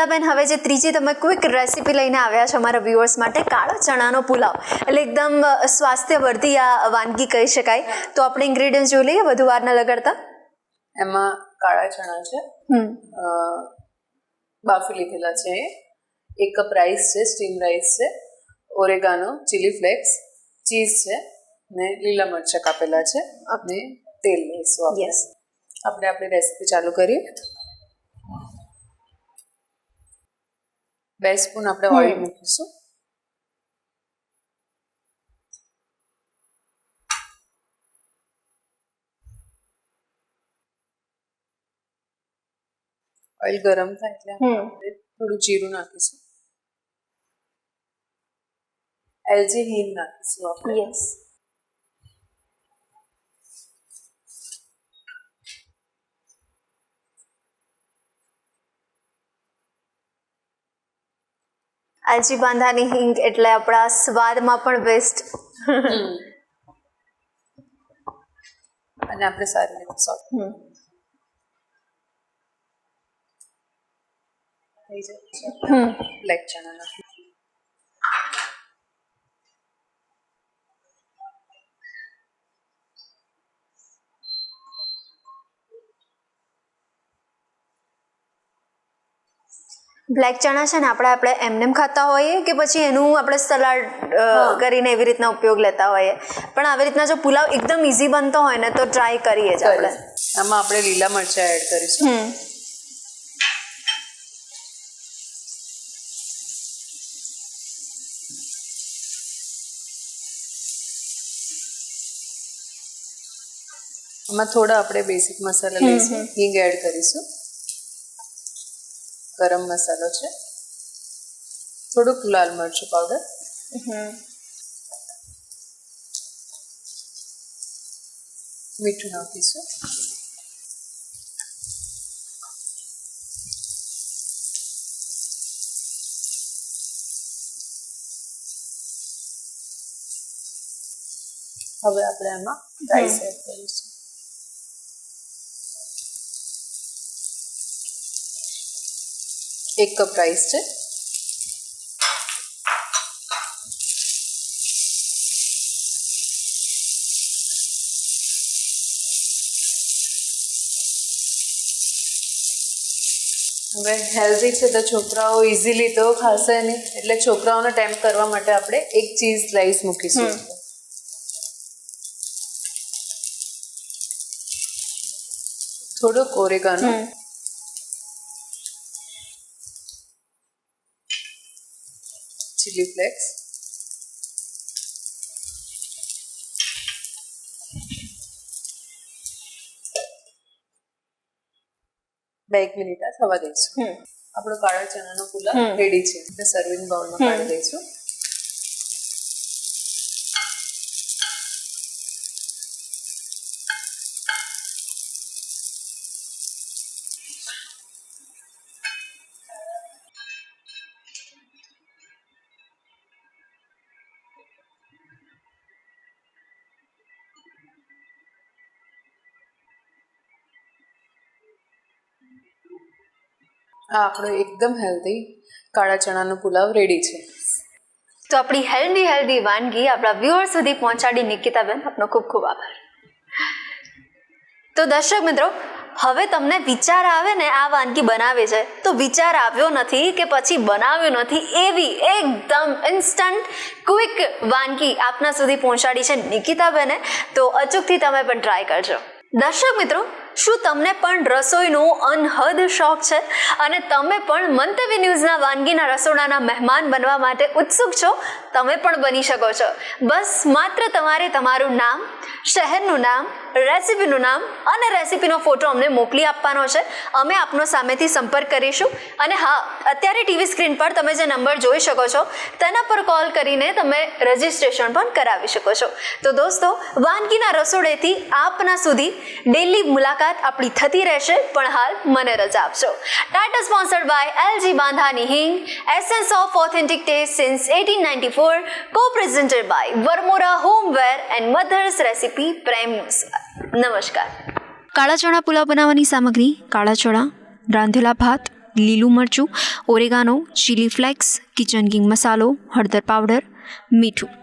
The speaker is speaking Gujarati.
નિકિતાબેન, હવે જે ત્રીજી તમે ક્વિક રેસીપી લઈને આવ્યા છો અમારા વ્યુઅર્સ માટે, કાળા ચણાનો પુલાવ, એટલે એકદમ સ્વાસ્થ્યવર્ધી આ વાનગી કહી શકાય. તો આપણે ઇન્ગ્રેડિયન્ટ્સ જોઈ લઈએ વધુ વાર ન લગાડતા. એમાં કાળા ચણા છે, બાફી લીધેલા છે, 1 કપ રાઈસ છે, સ્ટીમ રાઈસ છે, ઓરેગાનો, ચીલી ફ્લેક્સ, ચીઝ છે ને લીલા મરચાં કાપેલા છે અને તેલ લઈશું. આપણે આપણી રેસીપી ચાલુ કરીએ. 2 સ્પૂન આપણે ઓઇલ મૂકીશું. ઓઇલ ગરમ થાય એટલે આપણે થોડું જીરું નાખીશું. એલચી હિંગ નાખીશું આપણે. એલચી બાંધાની હિંગ એટલે આપણા સ્વાદમાં પણ બેસ્ટ. અને આપણે સારી રીતે સોટ થઈ જાય. બ્લેક ચણા નાખી. બ્લેક ચણા છે ને આપણે એમનેમ ખાતા હોઈએ કે પછી એનું આપણે સલાડ કરીને એવી રીતના ઉપયોગ લેતા હોઈએ, પણ આવી રીતના જો પુલાવ એકદમ ઇઝી બનતો હોય ને તો ટ્રાય કરીએ જ આપણે. આમાં આપણે લીલા મરચાં એડ કરીશું. આમાં થોડા આપણે બેસિક મસાલા લઈશું. હિંગ એડ કરીશું. ગરમ મસાલો છે, થોડુંક લાલ મરચું પાવડર, મીઠું નાખીશું. હવે આપણે આમાં રાઈસ એડ કરીશું. એક કપ રાઈસ છે. હવે હેલ્ધી છે તો છોકરાઓ ઇઝીલી તો ખાશે નહીં, એટલે છોકરાઓને ટેમ્પ કરવા માટે આપણે 1 ચીઝ સ્લાઈસ મૂકીશું. થોડુંક ઓરેગાનો, ચીલી ફ્લેક્સ, બે 1 મિનિટ આ થવા દઈશું. આપણો કાળા ચણાનો પુલાવ રેડી છે. એટલે સર્વિંગ બાઉલમાં કાઢી દઈશું. આ આપણો એકદમ હેલ્ધી કાળા ચણાનો પુલાવ રેડી છે. તો આપણી હેલ્ધી વાનગી આપણા વ્યુઅર સુધી પહોંચાડી નિકિતાબેન, આપનો ખૂબ ખૂબ આભાર. તો દર્શક મિત્રો, હવે તમને વિચાર આવે ને આ વાનગી બનાવે છે, તો વિચાર આવ્યો નથી કે પછી બનાવ્યું નથી, એવી એકદમ ઇન્સ્ટન્ટ ક્વિક વાનગી આપના સુધી પહોંચાડી છે નિકિતાબેને. તો અચૂકથી તમે પણ ટ્રાય કરજો. દર્શક મિત્રો, શું તમને પણ રસોઈનો અનહદ શોખ છે અને તમે પણ મંતવ્ય ન્યૂઝના વાનગીના રસોડાના મહેમાન બનવા માટે ઉત્સુક છો? તમે પણ બની શકો છો. બસ માત્ર તમારે તમારું નામ, શહેરનું નામ, રેસીપીનું નામ અને રેસીપીનો ફોટો અમને મોકલી આપવાનો છે. અમે આપનો સામેથી સંપર્ક કરીશું. અને હા, અત્યારે ટીવી સ્ક્રીન પર તમે જે નંબર જોઈ શકો છો તેના પર કોલ કરીને તમે રજિસ્ટ્રેશન પણ કરાવી શકો છો. તો દોસ્તો, વાનગીના રસોડેથી આપના સુધી ડેલી મુલાકાત આપણી થતી રહેશે, પણ હાલ મને રજા આપશો. Tata sponsored by LG Bandhani hing, essence of authentic taste since 1894, co-presented by Varmora homeware and mother's recipe પ્રેમ. નમસ્કાર. કાળા ચણા પુલાવ બનાવવાની સામગ્રી: કાળા ચણા, રાંધેલા ભાત, લીલું મરચું, oregano, chilli flakes, kitchen king મસાલો, હળદર પાવડર, મીઠું.